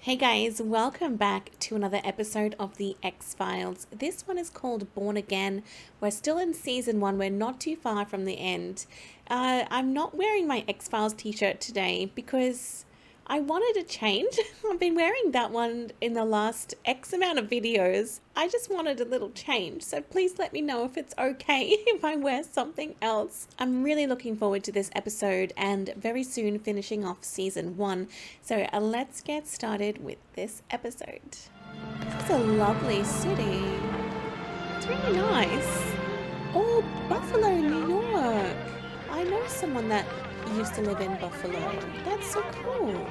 Hey guys, welcome back to another episode of the X-Files. This one is called Born Again. We're still in season 1. We're not too far from the end. I'm not wearing my X-Files t-shirt today because I wanted a change. I've been wearing that one in the last X amount of videos. I just wanted a little change, so please let me know if it's okay if I wear something else. I'm really looking forward to this episode and very soon finishing off season 1. So let's get started with this episode. This is a lovely city. It's really nice. Oh, Buffalo, New York. I know someone that used to live in Buffalo. That's so cool.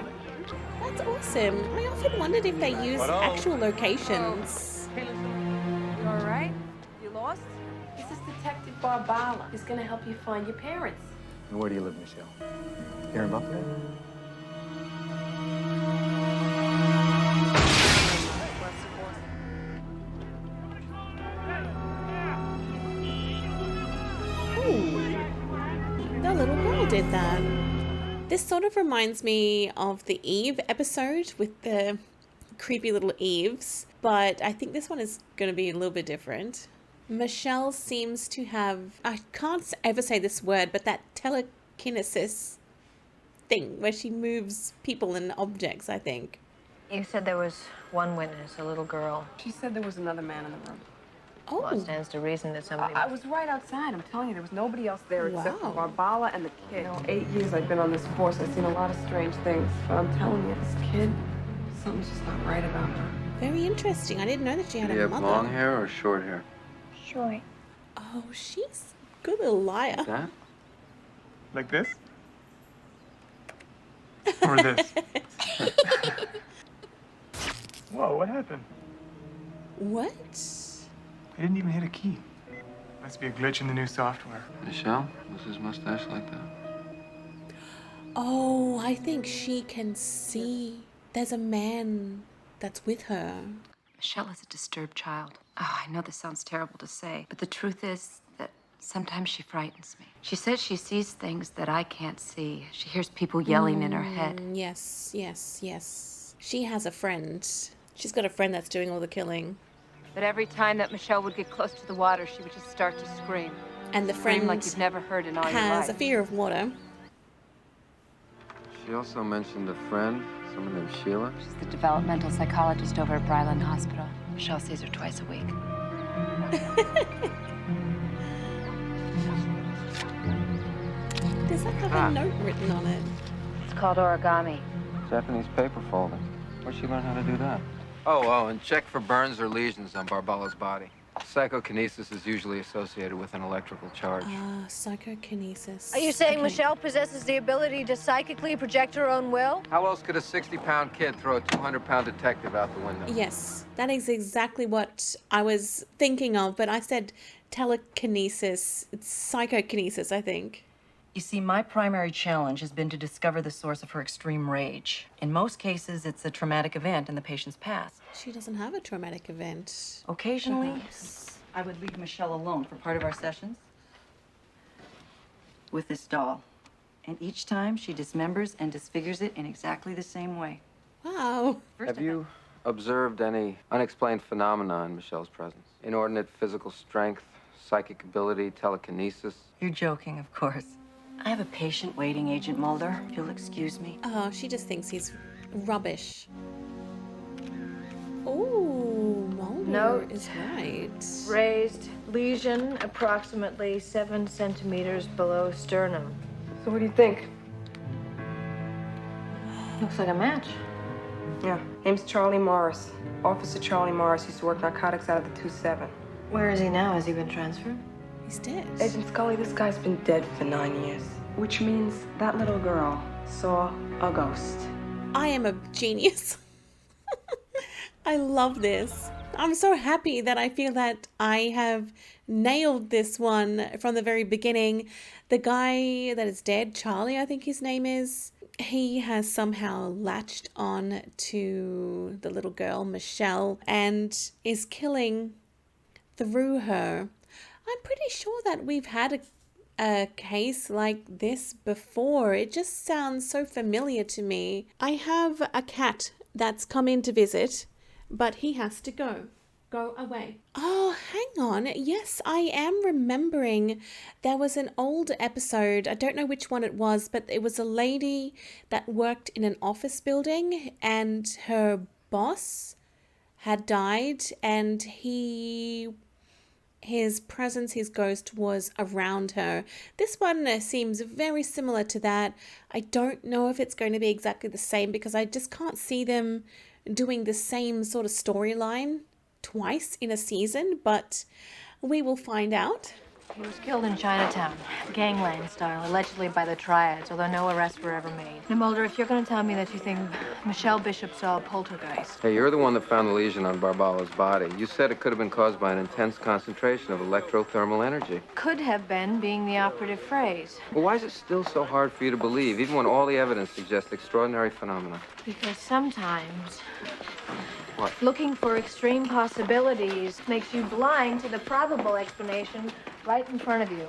That's awesome. I often wondered if they use actual locations. Hey, listen. You all right? You lost? This is Detective Barbala. He's gonna help you find your parents. And where do you live, Michelle? Here in Buffalo? The little girl did that. This sort of reminds me of the Eve episode with the creepy little Eves, but I think this one is going to be a little bit different. Michelle seems to have, I can't ever say this word, but that telekinesis thing where she moves people and objects, I think. You said there was one witness, a little girl. She said there was another man in the room. Oh, Well, it stands to reason that somebody... I was right outside. I'm telling you, there was nobody else there except for Wow. Barbala and the kid. 8 years I've been on this force. I've seen a lot of strange things. But I'm telling you, this kid, something's just not right about her. very interesting. I didn't know that she had Do you a have mother. long hair or short hair? Short. Oh, she's a good little liar. That? Like this? Or this? Whoa, what happened? What? I didn't even hit a key. Must be a glitch in the new software. Michelle? Was his mustache like that? Oh, I think she can see. There's a man that's with her. Michelle is a disturbed child. Oh, I know this sounds terrible to say, but the truth is that sometimes she frightens me. She says she sees things that I can't see. She hears people yelling in her head. Yes, yes, yes. She has a friend. She's got a friend that's doing all the killing. But every time that Michelle would get close to the water, she would just start to scream. And the Scream friend like you've never heard in all your has life. a fear of water. She also mentioned a friend, someone named Sheila. She's the developmental psychologist over at Bryland Hospital. Michelle sees her twice a week. Does that have a note written on it? It's called origami. Japanese paper folding. Where'd she learn how to do that? Oh, and check for burns or lesions on Barbala's body. Psychokinesis is usually associated with an electrical charge. Psychokinesis. Are you saying Okay. Michelle possesses the ability to psychically project her own will? How else could a 60-pound kid throw a 200-pound detective out the window? Yes, that is exactly what I was thinking of, but I said telekinesis. It's psychokinesis, I think. You see, my primary challenge has been to discover the source of her extreme rage. In most cases, it's a traumatic event in the patient's past. She doesn't have a traumatic event. Occasionally, Perhaps. I would leave Michelle alone for part of our sessions with this doll. And each time, she dismembers and disfigures it in exactly the same way. Wow. Have you observed any unexplained phenomena in Michelle's presence? Inordinate physical strength, psychic ability, telekinesis? You're joking, of course. I have a patient waiting, Agent Mulder. If you'll excuse me. Oh, she just thinks he's rubbish. Oh, Mulder Note. is right. Raised lesion approximately 7 centimeters below sternum. So what do you think? Looks like a match. Yeah, name's Charlie Morris. Officer Charlie Morris used to work narcotics out of the 2-7. Where is he now? Has he been transferred? He's dead. Agent Scully, this guy's been dead for 9 years. Which means that little girl saw a ghost. I am a genius. I love this. I'm so happy that I feel that I have nailed this one from the very beginning. The guy that is dead, Charlie, I think his name is, he has somehow latched on to the little girl, Michelle, and is killing through her. I'm pretty sure that we've had a case like this before. It just sounds so familiar to me. I have a cat that's come in to visit, but he has to go. Go away. Oh, hang on. Yes, I am remembering there was an old episode. I don't know which one it was, but it was a lady that worked in an office building and her boss had died, and his presence, his ghost was around her. This one seems very similar to that. I don't know if it's going to be exactly the same because I just can't see them doing the same sort of storyline twice in a season, but we will find out. He was killed in Chinatown, gangland style, allegedly by the triads, although no arrests were ever made. Now, Mulder, if you're going to tell me that you think Michelle Bishop saw a poltergeist. Hey, you're the one that found the lesion on Barbala's body. You said it could have been caused by an intense concentration of electrothermal energy. Could have been being the operative phrase. Well, why is it still so hard for you to believe, even when all the evidence suggests extraordinary phenomena? Because sometimes What? looking for extreme possibilities makes you blind to the probable explanation right in front of you.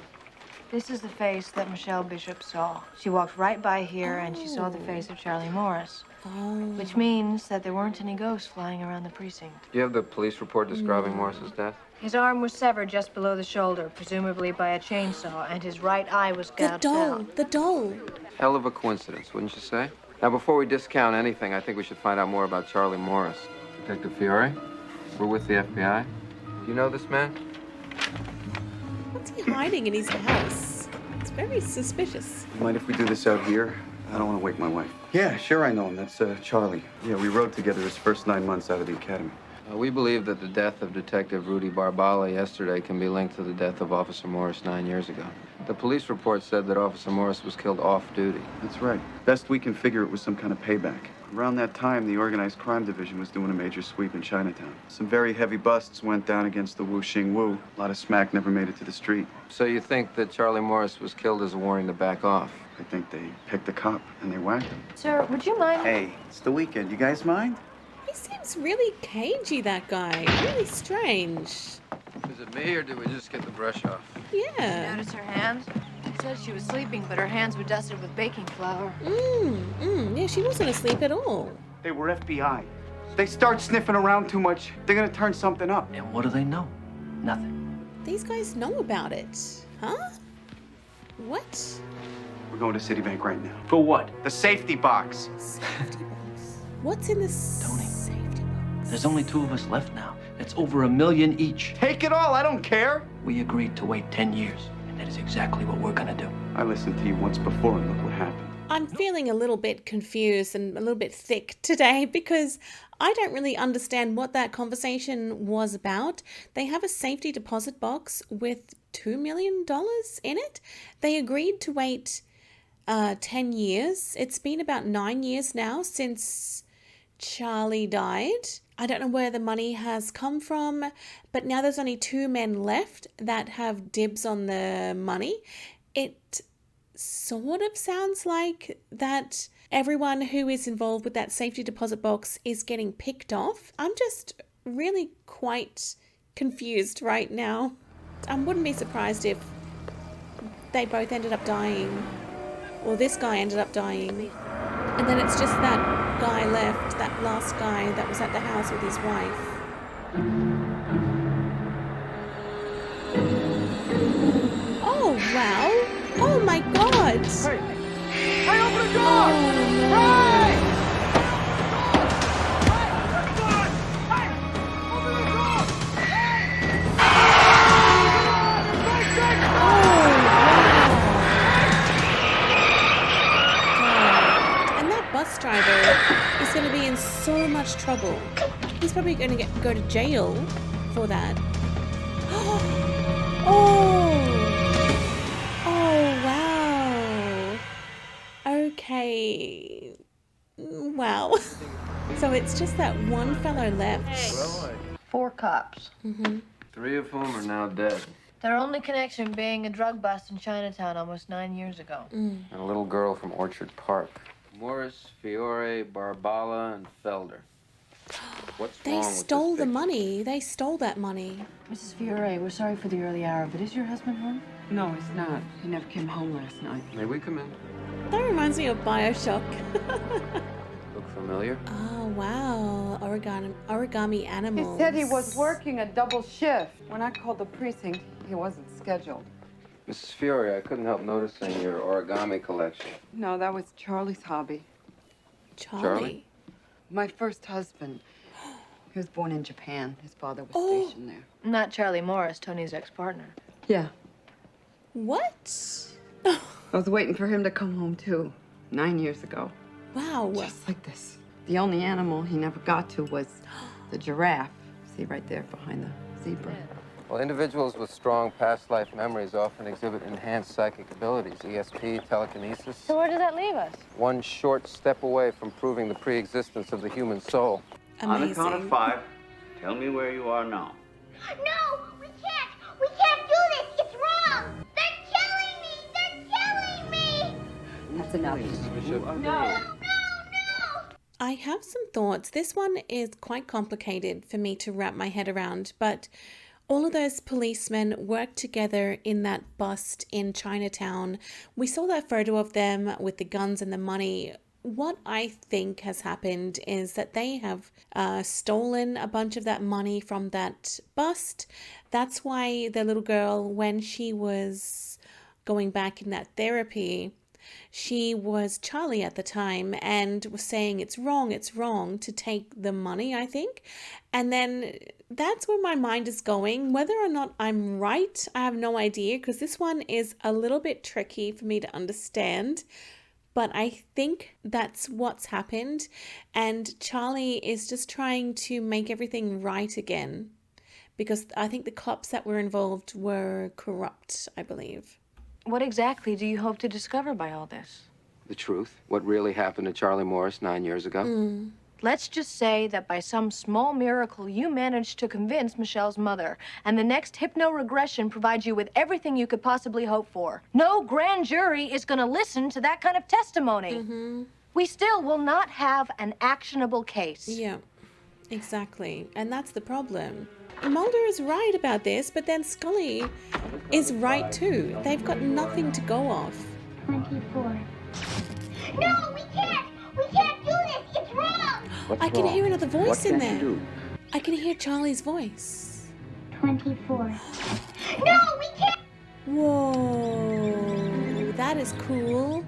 This is the face that Michelle Bishop saw. She walked right by here and she saw the face of Charlie Morris. Which means that there weren't any ghosts flying around the precinct. Do you have the police report describing Morris's death? His arm was severed just below the shoulder, presumably by a chainsaw, and his right eye was The gouged doll, out. the doll. Hell of a coincidence, wouldn't you say? Now, before we discount anything, I think we should find out more about Charlie Morris. Detective Fiore, we're with the FBI. Do you know this man? What's he hiding in his house? It's very suspicious. Mind if we do this out here? I don't want to wake my wife. Yeah, sure, I know him. That's Charlie. Yeah, we rode together his first 9 months out of the academy. We believe that the death of Detective Rudy Barbala yesterday can be linked to the death of Officer Morris 9 years ago. The police report said that Officer Morris was killed off-duty. That's right. Best we can figure, it was some kind of payback. Around that time, the Organized Crime Division was doing a major sweep in Chinatown. Some very heavy busts went down against the Wu Xing Wu. A lot of smack never made it to the street. So you think that Charlie Morris was killed as a warning to back off? I think they picked a cop and they whacked him. Sir, would you mind? Hey, it's the weekend. You guys mind? He seems really cagey, that guy. Really strange. Is it me, or did we just get the brush off? Yeah. Notice her hands? She said she was sleeping, but her hands were dusted with baking flour. Yeah, she wasn't asleep at all. They were FBI. They start sniffing around too much, they're gonna turn something up. And what do they know? Nothing. These guys know about it. Huh? What? We're going to Citibank right now. For what? The safety box. Safety box. What's in this Tony. safety box? There's only 2 of us left now. That's over $1 million each. Take it all, I don't care. We agreed to wait 10 years, and that is exactly what we're gonna do. I listened to you once before and look what happened. I'm feeling a little bit confused and a little bit thick today because I don't really understand what that conversation was about. They have a safety deposit box with $2 million in it. They agreed to wait 10 years. It's been about 9 years now since Charlie died. I don't know where the money has come from, but now there's only 2 men left that have dibs on the money. It sort of sounds like that everyone who is involved with that safety deposit box is getting picked off. I'm just really quite confused right now. I wouldn't be surprised if they both ended up dying, or this guy ended up dying, and then it's just that guy left, that last guy that was at the house with his wife. Oh, wow. Oh, my God. Hey! Hey, open the door! Oh, no. Hey! And that bus driver is going to be in so much trouble. He's probably going to go to jail for that. Oh, wow. Okay. Wow. So it's just that one fellow left. 4 cops. 3 of whom are now dead. Their only connection being a drug bust in Chinatown almost 9 years ago. And a little girl from Orchard Park. Morris, Fiore, Barbala, and Felder. What's They wrong with stole this the picture? money. They stole that money. Mrs. Fiore, we're sorry for the early hour, but is your husband home? No, he's not. He never came home last night. May we come in? That reminds me of BioShock. Look familiar? Oh, wow. Origami animals. He said he was working a double shift. When I called the precinct, he wasn't scheduled. Mrs. Fiore, I couldn't help noticing your origami collection. No, that was Charlie's hobby. Charlie? My first husband. He was born in Japan. His father was stationed there. Not Charlie Morris, Tony's ex-partner. Yeah. What? I was waiting for him to come home, too. 9 years ago. Wow. Just like this. The only animal he never got to was the giraffe. See right there behind the zebra. Well, individuals with strong past life memories often exhibit enhanced psychic abilities, ESP, telekinesis. So where does that leave us? One short step away from proving the pre-existence of the human soul. Amazing. On the count of 5, tell me where you are now. No, we can't. We can't do this. It's wrong. They're killing me. They're killing me. That's enough. No. I have some thoughts. This one is quite complicated for me to wrap my head around, but all of those policemen worked together in that bust in Chinatown. We saw that photo of them with the guns and the money. What I think has happened is that they have stolen a bunch of that money from that bust. That's why the little girl, when she was going back in that therapy, she was Charlie at the time and was saying it's wrong to take the money, I think. And then that's where my mind is going. Whether or not I'm right, I have no idea, because this one is a little bit tricky for me to understand. But I think that's what's happened. And Charlie is just trying to make everything right again, because I think the cops that were involved were corrupt, I believe. What exactly do you hope to discover by all this? The truth. What really happened to Charlie Morris 9 years ago. Let's just say that by some small miracle, you managed to convince Michelle's mother, and the next hypno-regression provides you with everything you could possibly hope for. No grand jury is going to listen to that kind of testimony. We still will not have an actionable case. Yeah, exactly. And that's the problem. Mulder is right about this, but then Scully is right too. They've got nothing to go off. 24. No, we can't. We can't do this. It's wrong. I can hear another voice What in can't there. you do? I can hear Charlie's voice. 24. No, we can't. Whoa, that is cool.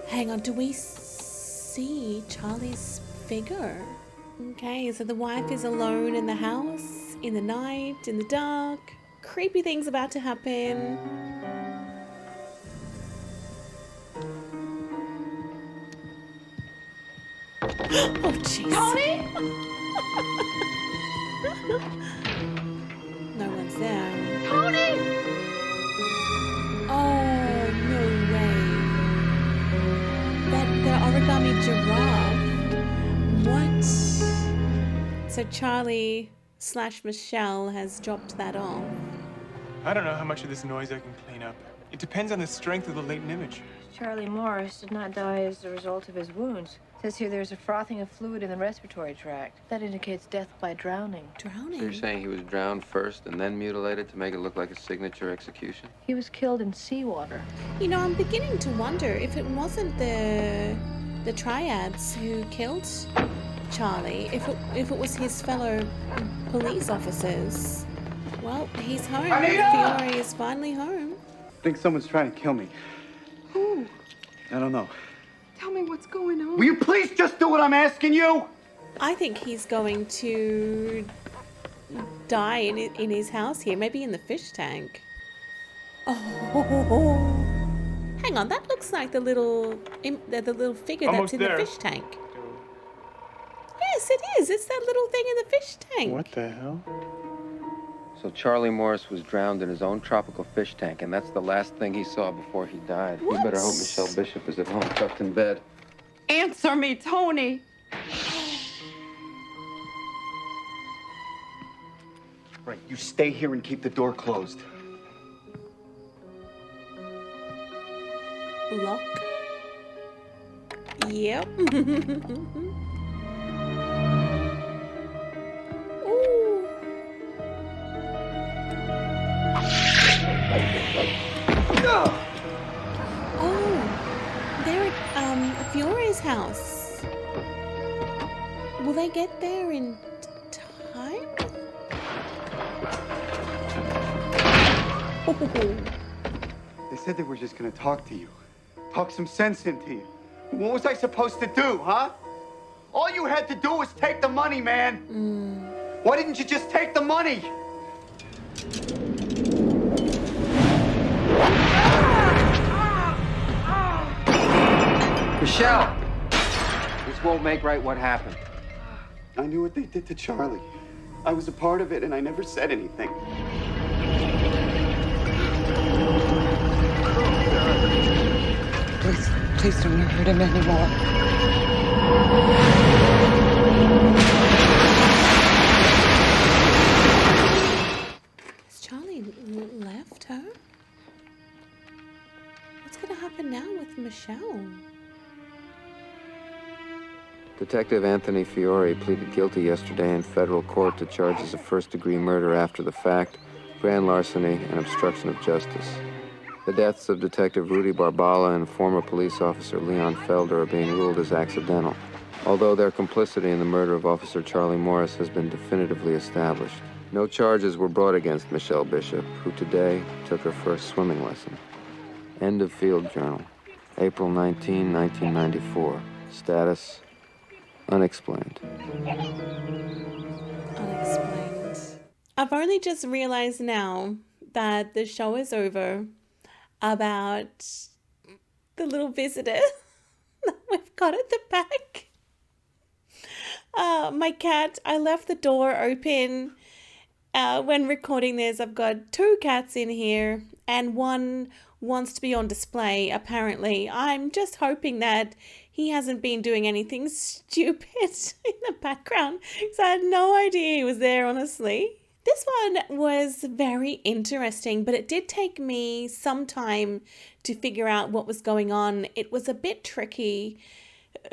Hang on, do we see Charlie's figure? Okay, so the wife is alone in the house, in the night, in the dark. Creepy things about to happen. Oh, jeez. Tony! No one's there. Tony! Oh, no way. The origami giraffe. What? So Charlie / Michelle has dropped that off. I don't know how much of this noise I can clean up. It depends on the strength of the latent image. Charlie Morris did not die as a result of his wounds. It says here there's a frothing of fluid in the respiratory tract. That indicates death by drowning. Drowning? So you're saying he was drowned first and then mutilated to make it look like a signature execution? He was killed in seawater. You know, I'm beginning to wonder if it wasn't the triads who killed Charlie, if it was his fellow police officers. Well, he's home. Fiore is finally home. I think someone's trying to kill me. Who? I don't know. Tell me what's going on. Will you please just do what I'm asking you? I think he's going to die in his house here, maybe in the fish tank. Oh, hang on, that looks like the little figure Almost that's in there. the fish tank. Yes, it is. It's that little thing in the fish tank. What the hell? So Charlie Morris was drowned in his own tropical fish tank, and that's the last thing he saw before he died. What? You better hope Michelle Bishop is at home tucked in bed. Answer me, Tony. Right, you stay here and keep the door closed. Lock. Yep. Ooh. Oh, there house. Will they get there in time? Oh. They said they were just gonna talk to you. Talk some sense into you. What was I supposed to do, huh? All you had to do was take the money, man. Why didn't you just take the money? Michelle! This won't make right what happened. I knew what they did to Charlie. I was a part of it, and I never said anything. Please don't hurt him anymore. Has Charlie left her? What's going to happen now with Michelle? Detective Anthony Fiore pleaded guilty yesterday in federal court to charges of first-degree murder after the fact, grand larceny, and obstruction of justice. The deaths of Detective Rudy Barbala and former police officer Leon Felder are being ruled as accidental, although their complicity in the murder of Officer Charlie Morris has been definitively established. No charges were brought against Michelle Bishop, who today took her first swimming lesson. End of field journal, April 19, 1994. Status, unexplained. Unexplained. I've only just realized now that the show is over about the little visitor that we've got at the back. My cat, I left the door open when recording this. I've got 2 cats in here and one wants to be on display, apparently. I'm just hoping that he hasn't been doing anything stupid in the background because I had no idea he was there, honestly. This one was very interesting, but it did take me some time to figure out what was going on. It was a bit tricky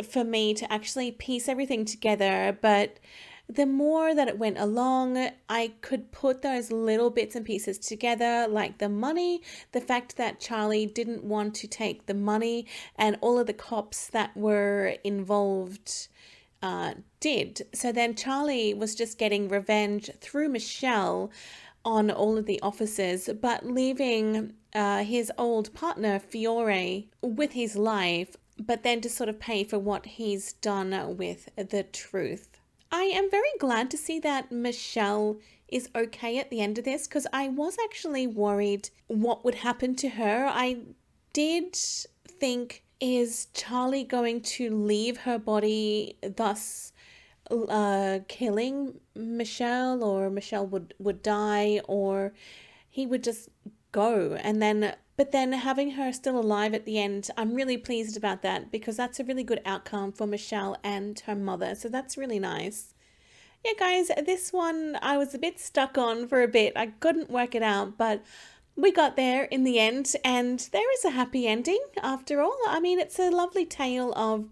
for me to actually piece everything together, but the more that it went along, I could put those little bits and pieces together, like the money, the fact that Charlie didn't want to take the money, and all of the cops that were involved did. So then Charlie was just getting revenge through Michelle on all of the officers, but leaving his old partner Fiore with his life, but then to sort of pay for what he's done with the truth. I am very glad to see that Michelle is okay at the end of this, because I was actually worried what would happen to her. I did think, is Charlie going to leave her body, thus killing Michelle, or Michelle would die, or he would just go, and then but then having her still alive at the end, I'm really pleased about that, because that's a really good outcome for Michelle and her mother, so that's really nice. Yeah, guys, this one I was a bit stuck on for a bit. I couldn't work it out, but we got there in the end, and there is a happy ending after all. I mean, it's a lovely tale of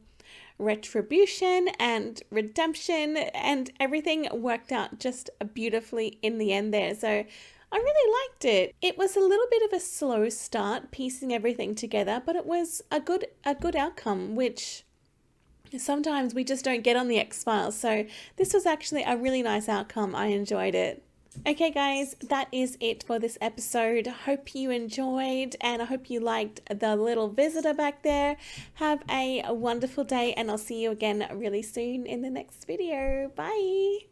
retribution and redemption, and everything worked out just beautifully in the end there. So I really liked it. It was a little bit of a slow start piecing everything together, but it was a good outcome, which sometimes we just don't get on the X-Files. So this was actually a really nice outcome. I enjoyed it. Okay guys, that is it for this episode. Hope you enjoyed, and I hope you liked the little visitor back there. Have a wonderful day, and I'll see you again really soon in the next video. Bye!